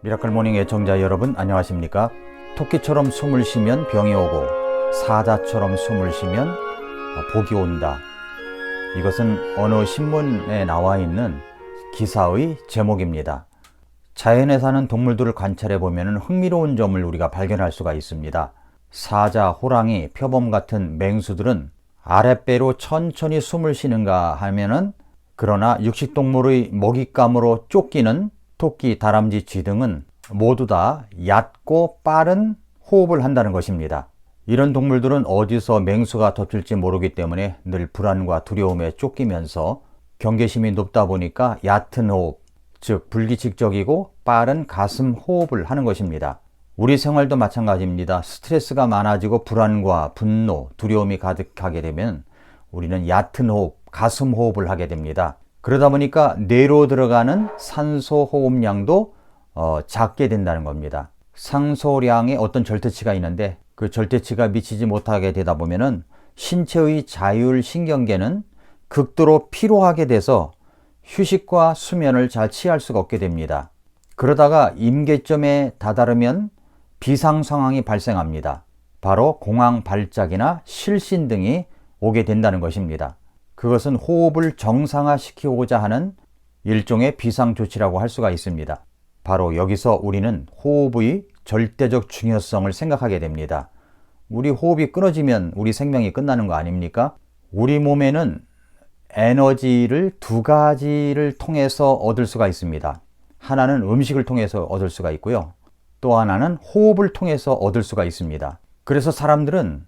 미라클 모닝 애청자 여러분 안녕하십니까? 토끼처럼 숨을 쉬면 병이 오고 사자처럼 숨을 쉬면 복이 온다. 이것은 어느 신문에 나와 있는 기사의 제목입니다. 자연에 사는 동물들을 관찰해 보면 흥미로운 점을 우리가 발견할 수가 있습니다. 사자, 호랑이, 표범 같은 맹수들은 아랫배로 천천히 숨을 쉬는가 하면은, 그러나 육식동물의 먹잇감으로 쫓기는 토끼, 다람쥐, 쥐 등은 모두 다 얕고 빠른 호흡을 한다는 것입니다. 이런 동물들은 어디서 맹수가 덮칠지 모르기 때문에 늘 불안과 두려움에 쫓기면서 경계심이 높다 보니까 얕은 호흡, 즉 불규칙적이고 빠른 가슴 호흡을 하는 것입니다. 우리 생활도 마찬가지입니다. 스트레스가 많아지고 불안과 분노, 두려움이 가득하게 되면 우리는 얕은 호흡, 가슴 호흡을 하게 됩니다. 그러다 보니까 뇌로 들어가는 산소 호흡량도 작게 된다는 겁니다. 산소량에 어떤 절대치가 있는데 그 절대치가 미치지 못하게 되다 보면은 신체의 자율신경계는 극도로 피로하게 돼서 휴식과 수면을 잘 취할 수가 없게 됩니다. 그러다가 임계점에 다다르면 비상 상황이 발생합니다. 바로 공황 발작이나 실신 등이 오게 된다는 것입니다. 그것은 호흡을 정상화시키고자 하는 일종의 비상조치라고 할 수가 있습니다. 바로 여기서 우리는 호흡의 절대적 중요성을 생각하게 됩니다. 우리 호흡이 끊어지면 우리 생명이 끝나는 거 아닙니까? 우리 몸에는 에너지를 두 가지를 통해서 얻을 수가 있습니다. 하나는 음식을 통해서 얻을 수가 있고요. 또 하나는 호흡을 통해서 얻을 수가 있습니다. 그래서 사람들은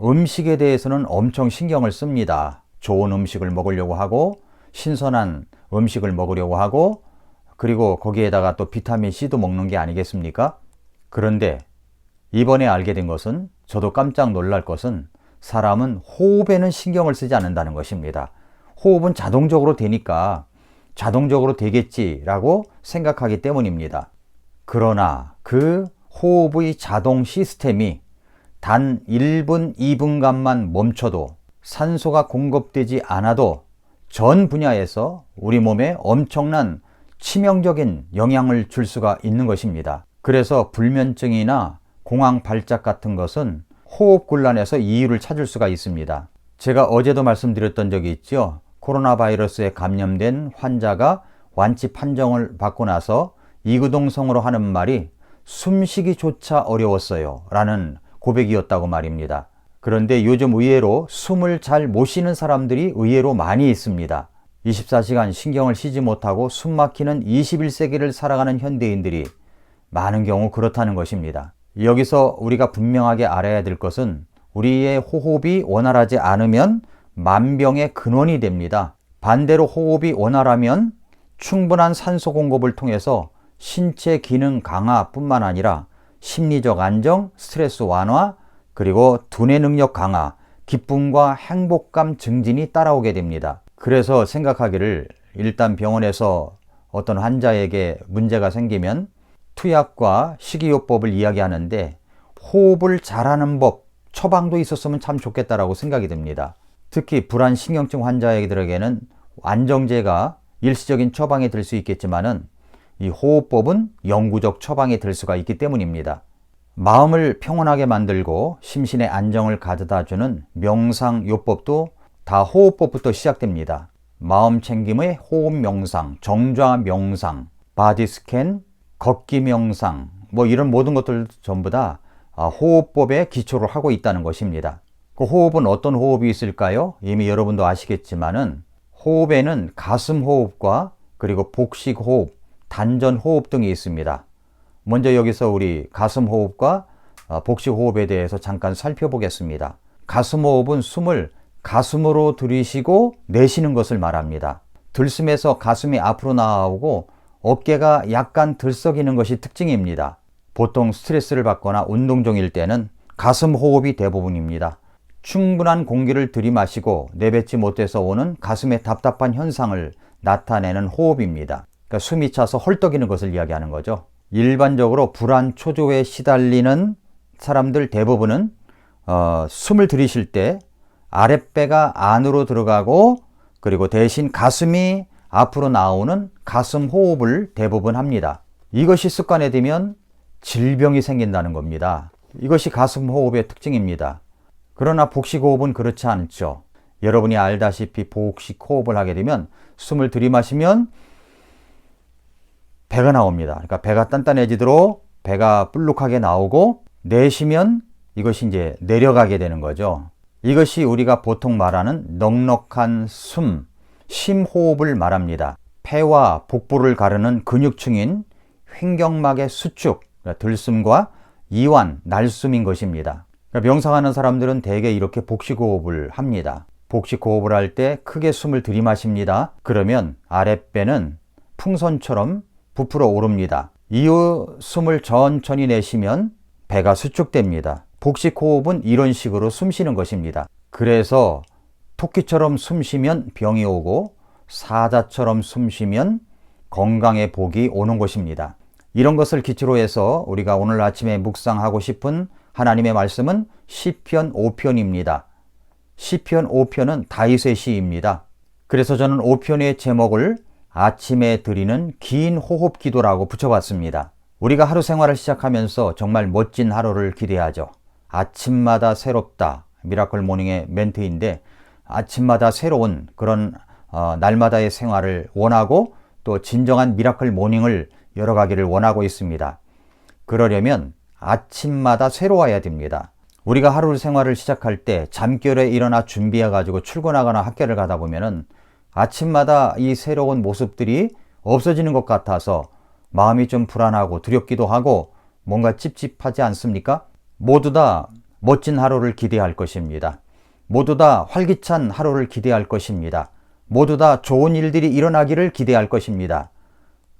음식에 대해서는 엄청 신경을 씁니다. 좋은 음식을 먹으려고 하고 신선한 음식을 먹으려고 하고 그리고 거기에다가 또 비타민C도 먹는 게 아니겠습니까? 그런데 이번에 알게 된 것은, 저도 깜짝 놀랄 것은, 사람은 호흡에는 신경을 쓰지 않는다는 것입니다. 호흡은 자동적으로 되니까 자동적으로 되겠지라고 생각하기 때문입니다. 그러나 그 호흡의 자동 시스템이 단 1분, 2분간만 멈춰도, 산소가 공급되지 않아도 전 분야에서 우리 몸에 엄청난 치명적인 영향을 줄 수가 있는 것입니다. 그래서 불면증이나 공황 발작 같은 것은 호흡곤란에서 이유를 찾을 수가 있습니다. 제가 어제도 말씀드렸던 적이 있죠. 코로나 바이러스에 감염된 환자가 완치 판정을 받고 나서 이구동성으로 하는 말이 숨쉬기조차 어려웠어요 라는 고백이었다고 말입니다. 그런데 요즘 의외로 숨을 잘 못 쉬는 사람들이 의외로 많이 있습니다. 24시간 신경을 쉬지 못하고 숨 막히는 21세기를 살아가는 현대인들이 많은 경우 그렇다는 것입니다. 여기서 우리가 분명하게 알아야 될 것은, 우리의 호흡이 원활하지 않으면 만병의 근원이 됩니다. 반대로 호흡이 원활하면 충분한 산소 공급을 통해서 신체 기능 강화뿐만 아니라 심리적 안정, 스트레스 완화, 그리고 두뇌 능력 강화, 기쁨과 행복감 증진이 따라오게 됩니다. 그래서 생각하기를, 일단 병원에서 어떤 환자에게 문제가 생기면 투약과 식이요법을 이야기하는데 호흡을 잘하는 법, 처방도 있었으면 참 좋겠다라고 생각이 듭니다. 특히 불안신경증 환자들에게는 안정제가 일시적인 처방이 될 수 있겠지만은 이 호흡법은 영구적 처방이 될 수가 있기 때문입니다. 마음을 평온하게 만들고 심신의 안정을 가져다주는 명상요법도 다 호흡법부터 시작됩니다. 마음 챙김의 호흡 명상, 정좌 명상, 바디 스캔, 걷기 명상, 이런 모든 것들 전부 다 호흡법에 기초를 하고 있다는 것입니다. 그 호흡은 어떤 호흡이 있을까요? 이미 여러분도 아시겠지만은 호흡에는 가슴 호흡과 그리고 복식 호흡, 단전 호흡 등이 있습니다. 먼저 여기서 우리 가슴 호흡과 복식 호흡에 대해서 잠깐 살펴보겠습니다. 가슴 호흡은 숨을 가슴으로 들이쉬고 내쉬는 것을 말합니다. 들숨에서 가슴이 앞으로 나오고 어깨가 약간 들썩이는 것이 특징입니다. 보통 스트레스를 받거나 운동 중일 때는 가슴 호흡이 대부분입니다. 충분한 공기를 들이마시고 내뱉지 못해서 오는 가슴의 답답한 현상을 나타내는 호흡입니다. 그러니까 숨이 차서 헐떡이는 것을 이야기하는 거죠. 일반적으로 불안 초조에 시달리는 사람들 대부분은 숨을 들이쉴 때 아랫배가 안으로 들어가고 그리고 대신 가슴이 앞으로 나오는 가슴 호흡을 대부분 합니다. 이것이 습관에 들면 질병이 생긴다는 겁니다. 이것이 가슴호흡의 특징입니다. 그러나 복식호흡은 그렇지 않죠. 여러분이 알다시피 복식호흡을 하게 되면 숨을 들이마시면 배가 나옵니다. 그러니까 배가 단단해지도록 배가 불룩하게 나오고, 내쉬면 이것이 이제 내려가게 되는 거죠. 이것이 우리가 보통 말하는 넉넉한 숨, 심호흡을 말합니다. 폐와 복부를 가르는 근육층인 횡격막의 수축, 들숨과 이완, 날숨인 것입니다. 명상하는 사람들은 대개 이렇게 복식호흡을 합니다. 복식호흡을 할 때 크게 숨을 들이마십니다. 그러면 아랫배는 풍선처럼 부풀어 오릅니다. 이후 숨을 천천히 내쉬면 배가 수축됩니다. 복식호흡은 이런 식으로 숨 쉬는 것입니다. 그래서 토끼처럼 숨 쉬면 병이 오고 사자처럼 숨 쉬면 건강의 복이 오는 것입니다. 이런 것을 기초로 해서 우리가 오늘 아침에 묵상하고 싶은 하나님의 말씀은 시편 5편입니다. 시편 5편은 다윗의 시입니다. 그래서 저는 5편의 제목을 아침에 드리는 긴 호흡 기도라고 붙여봤습니다. 우리가 하루 생활을 시작하면서 정말 멋진 하루를 기대하죠. 아침마다 새롭다, 미라클 모닝의 멘트인데, 아침마다 새로운 그런 날마다의 생활을 원하고 또 진정한 미라클 모닝을 열어가기를 원하고 있습니다. 그러려면 아침마다 새로워야 됩니다. 우리가 하루 생활을 시작할 때 잠결에 일어나 준비해가지고 출근하거나 학교를 가다 보면은 아침마다 이 새로운 모습들이 없어지는 것 같아서 마음이 좀 불안하고 두렵기도 하고 뭔가 찝찝하지 않습니까? 모두 다 멋진 하루를 기대할 것입니다. 모두 다 활기찬 하루를 기대할 것입니다. 모두 다 좋은 일들이 일어나기를 기대할 것입니다.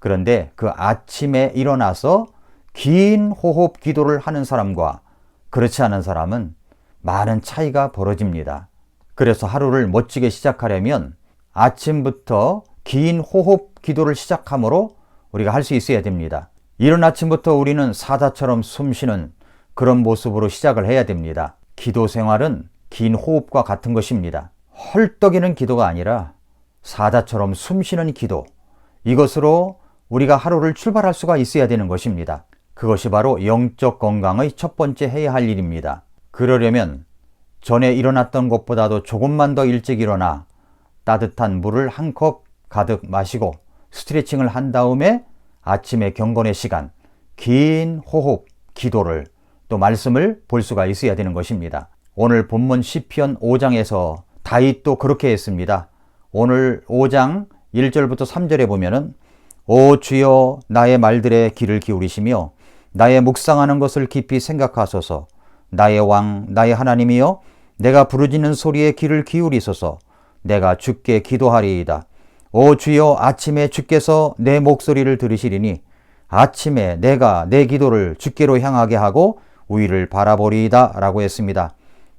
그런데 그 아침에 일어나서 긴 호흡 기도를 하는 사람과 그렇지 않은 사람은 많은 차이가 벌어집니다. 그래서 하루를 멋지게 시작하려면 아침부터 긴 호흡 기도를 시작함으로 우리가 할 수 있어야 됩니다. 이른 아침부터 우리는 사자처럼 숨쉬는 그런 모습으로 시작을 해야 됩니다. 기도 생활은 긴 호흡과 같은 것입니다. 헐떡이는 기도가 아니라 사자처럼 숨쉬는 기도, 이것으로 우리가 하루를 출발할 수가 있어야 되는 것입니다. 그것이 바로 영적 건강의 첫 번째 해야 할 일입니다. 그러려면 전에 일어났던 것보다도 조금만 더 일찍 일어나 따뜻한 물을 한 컵 가득 마시고 스트레칭을 한 다음에 아침의 경건의 시간, 긴 호흡, 기도를 또 말씀을 볼 수가 있어야 되는 것입니다. 오늘 본문 시편 5장에서 다윗도 그렇게 했습니다. 오늘 5장 1절부터 3절에 보면은 오 주여 나의 말들에 귀를 기울이시며 나의 묵상하는 것을 깊이 생각하소서. 나의 왕 나의 하나님이여 내가 부르짖는 소리에 귀를 기울이소서. 내가 주께 기도하리이다. 오 주여 아침에 주께서 내 목소리를 들으시리니 아침에 내가 내 기도를 주께로 향하게 하고 우위를 바라보리이다 라고 했습니다.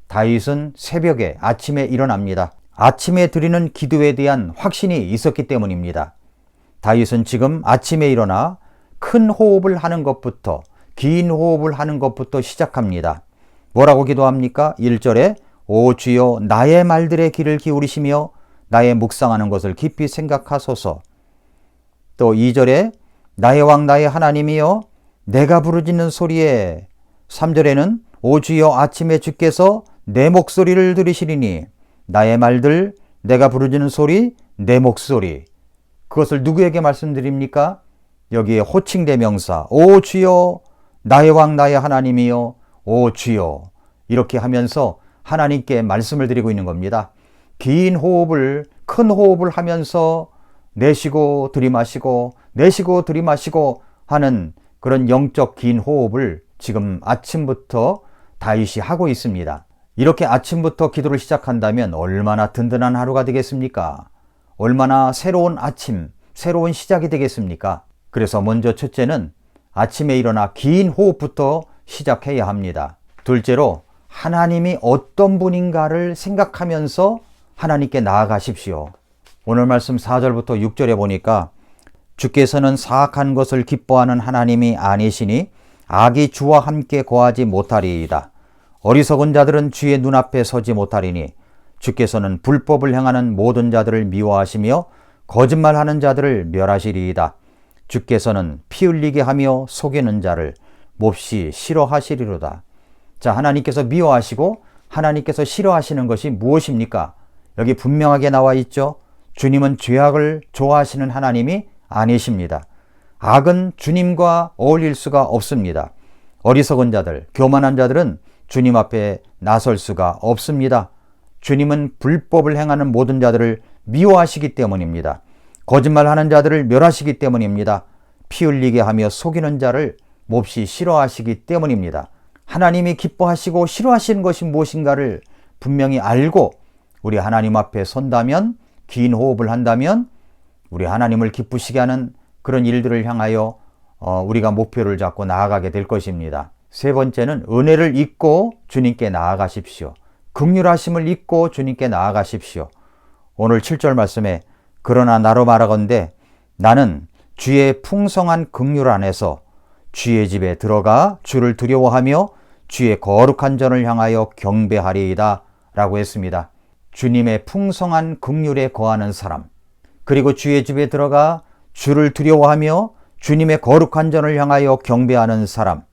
다윗은 새벽에 아침에 일어납니다. 아침에 드리는 기도에 대한 확신이 있었기 때문입니다. 다윗은 지금 아침에 일어나 큰 호흡을 하는 것부터, 긴 호흡을 하는 것부터 시작합니다. 뭐라고 기도합니까? 1절에 오 주여 나의 말들에 귀를 기울이시며 나의 묵상하는 것을 깊이 생각하소서. 또 2절에 나의 왕 나의 하나님이여 내가 부르짖는 소리에, 3절에는 오 주여 아침에 주께서 내 목소리를 들으시리니 나의 말들, 내가 부르짖는 소리, 내 목소리. 그것을 누구에게 말씀드립니까? 여기에 호칭대명사 오 주여 나의 왕 나의 하나님이여 오 주여, 이렇게 하면서 하나님께 말씀을 드리고 있는 겁니다. 긴 호흡을, 큰 호흡을 하면서 내쉬고 들이마시고 내쉬고 들이마시고 하는 그런 영적 긴 호흡을 지금 아침부터 다윗이 하고 있습니다. 이렇게 아침부터 기도를 시작한다면 얼마나 든든한 하루가 되겠습니까? 얼마나 새로운 아침, 새로운 시작이 되겠습니까? 그래서 먼저 첫째는 아침에 일어나 긴 호흡부터 시작해야 합니다. 둘째로 하나님이 어떤 분인가를 생각하면서 하나님께 나아가십시오. 오늘 말씀 4절부터 6절에 보니까 주께서는 사악한 것을 기뻐하는 하나님이 아니시니 악이 주와 함께 거하지 못하리이다. 어리석은 자들은 주의 눈앞에 서지 못하리니 주께서는 불법을 행하는 모든 자들을 미워하시며 거짓말하는 자들을 멸하시리이다. 주께서는 피 흘리게 하며 속이는 자를 몹시 싫어하시리로다. 자, 하나님께서 미워하시고 하나님께서 싫어하시는 것이 무엇입니까? 여기 분명하게 나와 있죠. 주님은 죄악을 좋아하시는 하나님이 아니십니다. 악은 주님과 어울릴 수가 없습니다. 어리석은 자들, 교만한 자들은 주님 앞에 나설 수가 없습니다. 주님은 불법을 행하는 모든 자들을 미워하시기 때문입니다. 거짓말하는 자들을 멸하시기 때문입니다. 피 흘리게 하며 속이는 자를 몹시 싫어하시기 때문입니다. 하나님이 기뻐하시고 싫어하시는 것이 무엇인가를 분명히 알고 우리 하나님 앞에 선다면, 긴 호흡을 한다면 우리 하나님을 기쁘시게 하는 그런 일들을 향하여 우리가 목표를 잡고 나아가게 될 것입니다. 세 번째는 은혜를 잊고 주님께 나아가십시오. 긍휼하심을 잊고 주님께 나아가십시오. 오늘 7절 말씀에 그러나 나로 말하건대 나는 주의 풍성한 긍휼 안에서 주의 집에 들어가 주를 두려워하며 주의 거룩한 전을 향하여 경배하리이다 라고 했습니다. 주님의 풍성한 긍휼에 거하는 사람, 그리고 주의 집에 들어가 주를 두려워하며 주님의 거룩한 전을 향하여 경배하는 사람,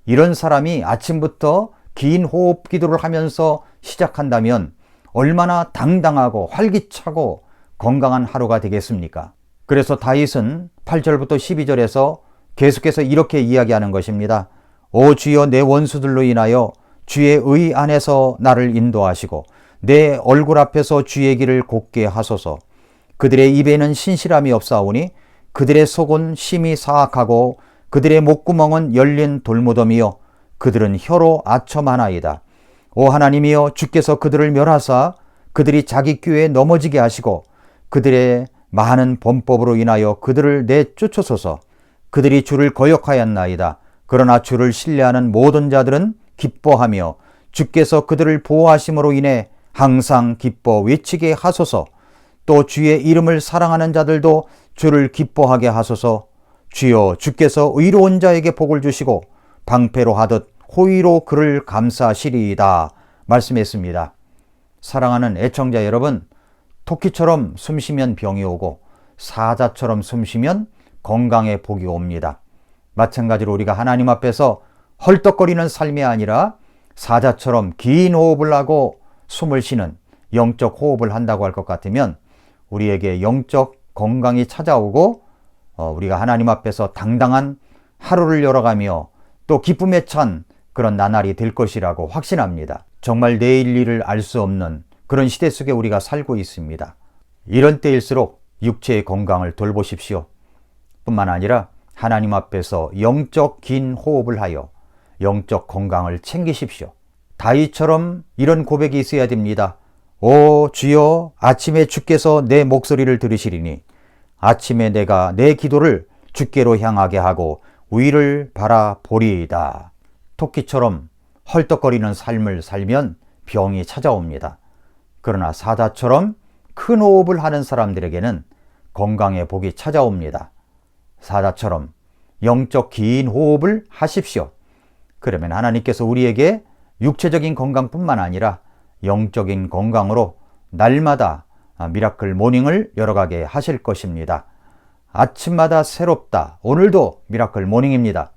이런 사람이 아침부터 긴 호흡 기도를 하면서 시작한다면 얼마나 당당하고 활기차고 건강한 하루가 되겠습니까? 그래서 다윗은 8절부터 12절에서 계속해서 이렇게 이야기하는 것입니다. 오 주여, 내 원수들로 인하여 주의 의 안에서 나를 인도하시고 내 얼굴 앞에서 주의 길을 곱게 하소서. 그들의 입에는 신실함이 없사오니 그들의 속은 심히 사악하고 그들의 목구멍은 열린 돌무덤이요 그들은 혀로 아첨하나이다. 오 하나님이여, 주께서 그들을 멸하사 그들이 자기 꾀에 넘어지게 하시고 그들의 많은 범법으로 인하여 그들을 내쫓으소서. 그들이 주를 거역하였나이다. 그러나 주를 신뢰하는 모든 자들은 기뻐하며 주께서 그들을 보호하심으로 인해 항상 기뻐 외치게 하소서. 또 주의 이름을 사랑하는 자들도 주를 기뻐하게 하소서. 주여, 주께서 의로운 자에게 복을 주시고 방패로 하듯 호의로 그를 감싸시리이다 말씀했습니다. 사랑하는 애청자 여러분, 토끼처럼 숨쉬면 병이 오고 사자처럼 숨쉬면 건강에 복이 옵니다. 마찬가지로 우리가 하나님 앞에서 헐떡거리는 삶이 아니라 사자처럼 긴 호흡을 하고 숨을 쉬는 영적 호흡을 한다고 할 것 같으면 우리에게 영적 건강이 찾아오고 우리가 하나님 앞에서 당당한 하루를 열어가며 또 기쁨에 찬 그런 나날이 될 것이라고 확신합니다. 정말 내일 일을 알 수 없는 그런 시대 속에 우리가 살고 있습니다. 이런 때일수록 육체의 건강을 돌보십시오. 뿐만 아니라 하나님 앞에서 영적 긴 호흡을 하여 영적 건강을 챙기십시오. 다윗처럼 이런 고백이 있어야 됩니다. 오 주여, 아침에 주께서 내 목소리를 들으시리니 아침에 내가 내 기도를 주께로 향하게 하고 위를 바라보리이다. 토끼처럼 헐떡거리는 삶을 살면 병이 찾아옵니다. 그러나 사자처럼 큰 호흡을 하는 사람들에게는 건강의 복이 찾아옵니다. 사자처럼 영적 긴 호흡을 하십시오. 그러면 하나님께서 우리에게 육체적인 건강뿐만 아니라 영적인 건강으로 날마다 미라클 모닝을 열어가게 하실 것입니다. 아침마다 새롭다. 오늘도 미라클 모닝입니다.